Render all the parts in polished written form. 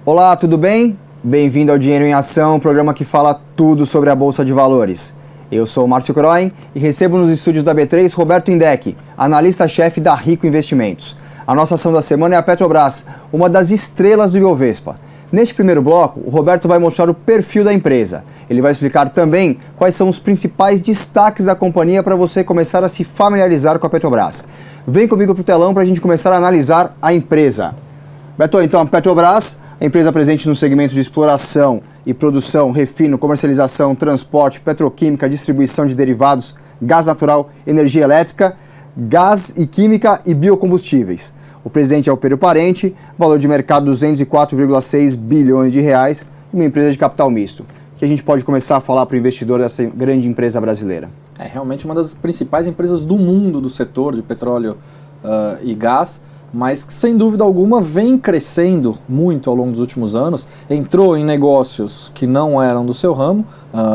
Olá, tudo bem? Bem-vindo ao Dinheiro em Ação, programa que fala tudo sobre a Bolsa de Valores. Eu sou o Márcio Croin e recebo nos estúdios da B3 Roberto Indec, analista-chefe da Rico Investimentos. A nossa ação da semana é a Petrobras, uma das estrelas do Ibovespa. Neste primeiro bloco, o Roberto vai mostrar o perfil da empresa. Ele vai explicar também quais são os principais destaques da companhia para você começar a se familiarizar com a Petrobras. Vem comigo para o telão para a gente começar a analisar a empresa. Beto, então a Petrobras, a empresa presente nos segmentos de exploração e produção, refino, comercialização, transporte, petroquímica, distribuição de derivados, gás natural, energia elétrica, gás e química e biocombustíveis. O presidente é o Pedro Parente, valor de mercado 204,6 bilhões de reais, e uma empresa de capital misto. Que a gente pode começar a falar para o investidor dessa grande empresa brasileira? É realmente uma das principais empresas do mundo do setor de petróleo e gás, mas que sem dúvida alguma vem crescendo muito ao longo dos últimos anos, entrou em negócios que não eram do seu ramo,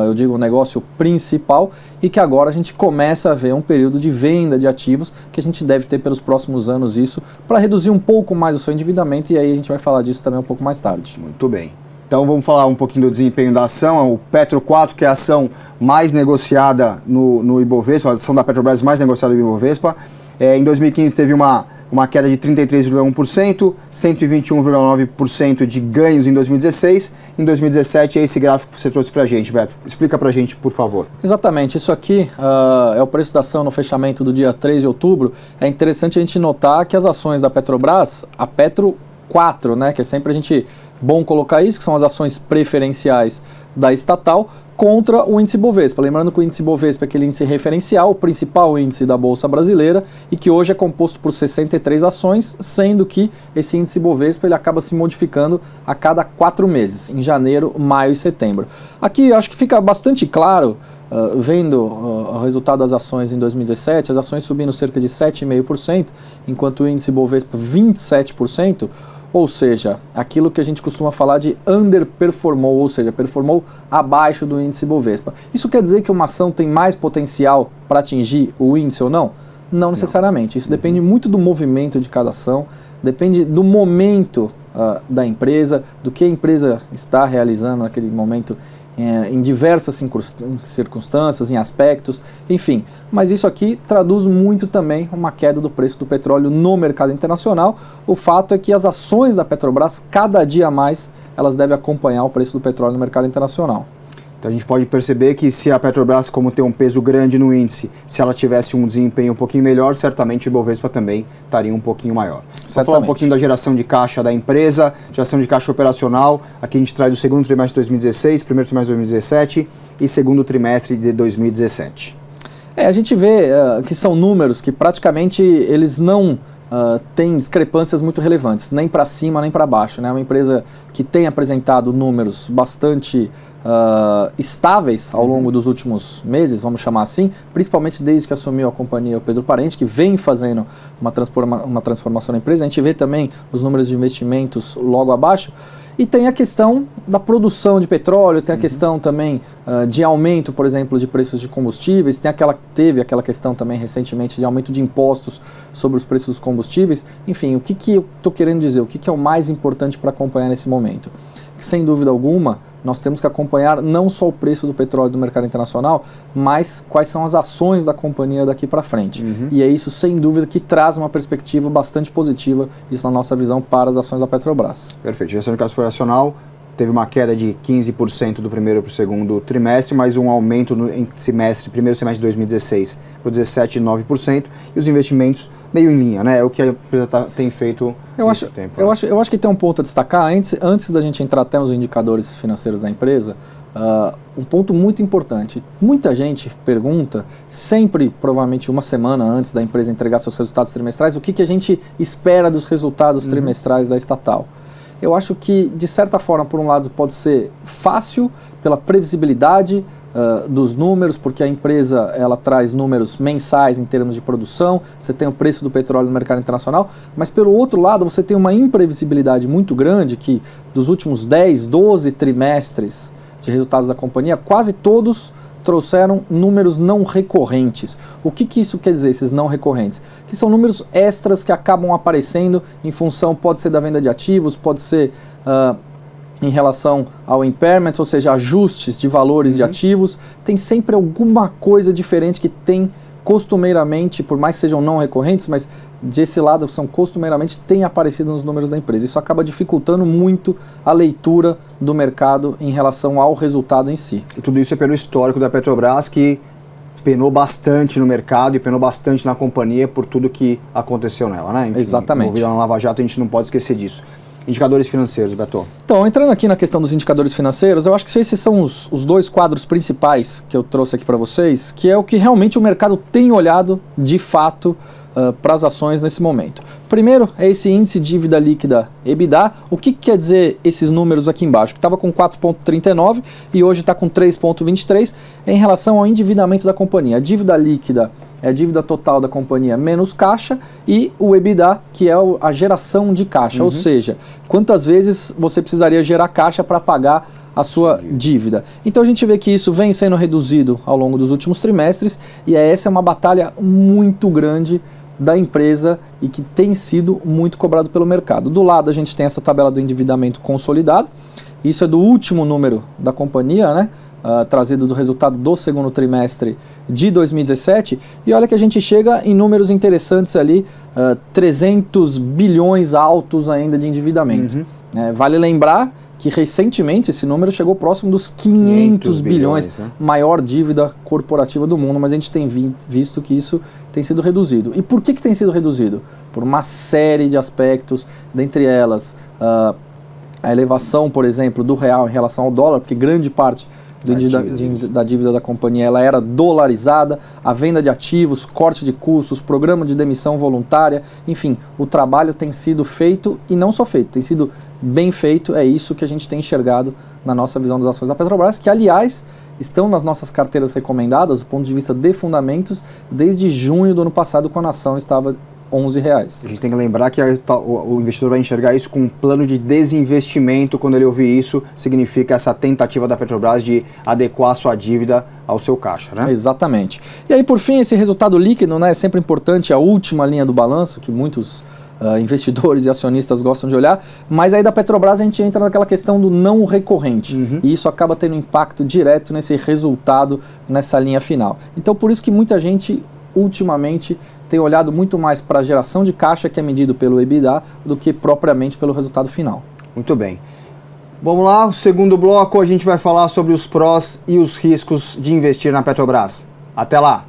eu digo o negócio principal, e que agora a gente começa a ver um período de venda de ativos que a gente deve ter pelos próximos anos isso, para reduzir um pouco mais o seu endividamento, e aí a gente vai falar disso também um pouco mais tarde. Muito bem. Então vamos falar um pouquinho do desempenho da ação, o Petro 4, que é a ação mais negociada no Ibovespa, a ação da Petrobras mais negociada no Ibovespa. Em 2015 teve uma queda de 33,1%, 121,9% de ganhos em 2016. Em 2017 é esse gráfico que você trouxe para a gente, Beto. Explica para a gente, por favor. Exatamente. Isso aqui é o preço da ação no fechamento do dia 3 de outubro. É interessante a gente notar que as ações da Petrobras, a Petro 4, né, que é sempre a gente bom colocar isso, que são as ações preferenciais da estatal, contra o índice Bovespa. Lembrando que o índice Bovespa é aquele índice referencial, o principal índice da Bolsa Brasileira, e que hoje é composto por 63 ações, sendo que esse índice Bovespa ele acaba se modificando a cada 4 meses, em janeiro, maio e setembro. Aqui eu acho que fica bastante claro, vendo o resultado das ações em 2017, as ações subindo cerca de 7,5%, enquanto o índice Bovespa 27%, ou seja, aquilo que a gente costuma falar de underperformou, ou seja, performou abaixo do índice Bovespa. Isso quer dizer que uma ação tem mais potencial para atingir o índice ou não? Não necessariamente. Isso depende muito do movimento de cada ação, depende do momento da empresa, do que a empresa está realizando naquele momento, em diversas circunstâncias, em aspectos, enfim. Mas isso aqui traduz muito também uma queda do preço do petróleo no mercado internacional. O fato é que as ações da Petrobras, cada dia mais, elas devem acompanhar o preço do petróleo no mercado internacional. Então a gente pode perceber que se a Petrobras, como tem um peso grande no índice, se ela tivesse um desempenho um pouquinho melhor, certamente o Ibovespa também estaria um pouquinho maior. Vamos falar um pouquinho da geração de caixa da empresa, geração de caixa operacional. Aqui a gente traz o segundo trimestre de 2016, primeiro trimestre de 2017 e segundo trimestre de 2017. A gente vê que são números que praticamente eles não têm discrepâncias muito relevantes, nem para cima nem para baixo, né? É uma empresa que tem apresentado números bastante estáveis ao longo dos últimos meses, vamos chamar assim, principalmente desde que assumiu a companhia o Pedro Parente, que vem fazendo uma transformação na empresa. A gente vê também os números de investimentos logo abaixo, e tem a questão da produção de petróleo, tem a questão também de aumento, por exemplo, de preços de combustíveis, teve aquela questão também recentemente de aumento de impostos sobre os preços dos combustíveis. Enfim, o que eu estou querendo dizer, o que é o mais importante para acompanhar nesse momento? Que, sem dúvida alguma, nós temos que acompanhar não só o preço do petróleo do mercado internacional, mas quais são as ações da companhia daqui para frente. E é isso, sem dúvida, que traz uma perspectiva bastante positiva, isso na nossa visão, para as ações da Petrobras. Perfeito. Gestão de caixa operacional teve uma queda de 15% do primeiro para o segundo trimestre, mas um aumento no primeiro semestre de 2016 para 17,9%, e os investimentos meio em linha, né? É o que a empresa tem feito nesse tempo. Eu acho que tem um ponto a destacar, antes da gente entrar até nos indicadores financeiros da empresa, um ponto muito importante. Muita gente pergunta, sempre, provavelmente uma semana antes da empresa entregar seus resultados trimestrais, o que a gente espera dos resultados trimestrais da estatal. Eu acho que, de certa forma, por um lado, pode ser fácil pela previsibilidade dos números, porque a empresa ela traz números mensais em termos de produção, você tem o preço do petróleo no mercado internacional, mas pelo outro lado você tem uma imprevisibilidade muito grande que dos últimos 10, 12 trimestres de resultados da companhia, quase todos trouxeram números não recorrentes. O que isso quer dizer, esses não recorrentes? Que são números extras que acabam aparecendo em função, pode ser da venda de ativos, pode ser em relação ao impairment, ou seja, ajustes de valores de ativos, tem sempre alguma coisa diferente que tem costumeiramente, por mais que sejam não recorrentes, mas desse lado são costumeiramente, tem aparecido nos números da empresa. Isso acaba dificultando muito a leitura do mercado em relação ao resultado em si. E tudo isso é pelo histórico da Petrobras, que penou bastante no mercado e penou bastante na companhia por tudo que aconteceu nela, né? Enfim, exatamente. Envolvida na Lava Jato, a gente não pode esquecer disso. Indicadores financeiros, Beto. Então, entrando aqui na questão dos indicadores financeiros, eu acho que esses são os dois quadros principais que eu trouxe aqui para vocês, que é o que realmente o mercado tem olhado de fato para as ações nesse momento. Primeiro é esse índice de dívida líquida EBITDA. O que quer dizer esses números aqui embaixo? Que estava com 4,39 e hoje está com 3,23 em relação ao endividamento da companhia. A dívida líquida é a dívida total da companhia menos caixa e o EBITDA, que é a geração de caixa, ou seja, quantas vezes você precisaria gerar caixa para pagar a sua dívida. Então a gente vê que isso vem sendo reduzido ao longo dos últimos trimestres e essa é uma batalha muito grande da empresa e que tem sido muito cobrado pelo mercado. Do lado a gente tem essa tabela do endividamento consolidado, isso é do último número da companhia, né? Trazido do resultado do segundo trimestre de 2017, e olha que a gente chega em números interessantes ali, 300 bilhões altos ainda de endividamento. Vale lembrar que recentemente esse número chegou próximo dos 500 bilhões, né? Maior dívida corporativa do mundo, mas a gente tem visto que isso tem sido reduzido. E por que tem sido reduzido? Por uma série de aspectos, dentre elas a elevação, por exemplo, do real em relação ao dólar, porque grande parte da dívida da companhia ela era dolarizada, a venda de ativos, corte de custos, programa de demissão voluntária, enfim, o trabalho tem sido feito e não só feito, tem sido bem feito, é isso que a gente tem enxergado na nossa visão das ações da Petrobras, que aliás estão nas nossas carteiras recomendadas do ponto de vista de fundamentos desde junho do ano passado, quando a ação estava R$11. A gente tem que lembrar que o investidor vai enxergar isso com um plano de desinvestimento. Quando ele ouvir isso, significa essa tentativa da Petrobras de adequar a sua dívida ao seu caixa, né? Exatamente. E aí, por fim, esse resultado líquido, né, é sempre importante, a última linha do balanço, que muitos investidores e acionistas gostam de olhar, mas aí da Petrobras a gente entra naquela questão do não recorrente, e isso acaba tendo impacto direto nesse resultado, nessa linha final. Então, por isso que muita gente, ultimamente, tem olhado muito mais para a geração de caixa, que é medido pelo EBITDA, do que propriamente pelo resultado final. Muito bem. Vamos lá, o segundo bloco a gente vai falar sobre os prós e os riscos de investir na Petrobras. Até lá!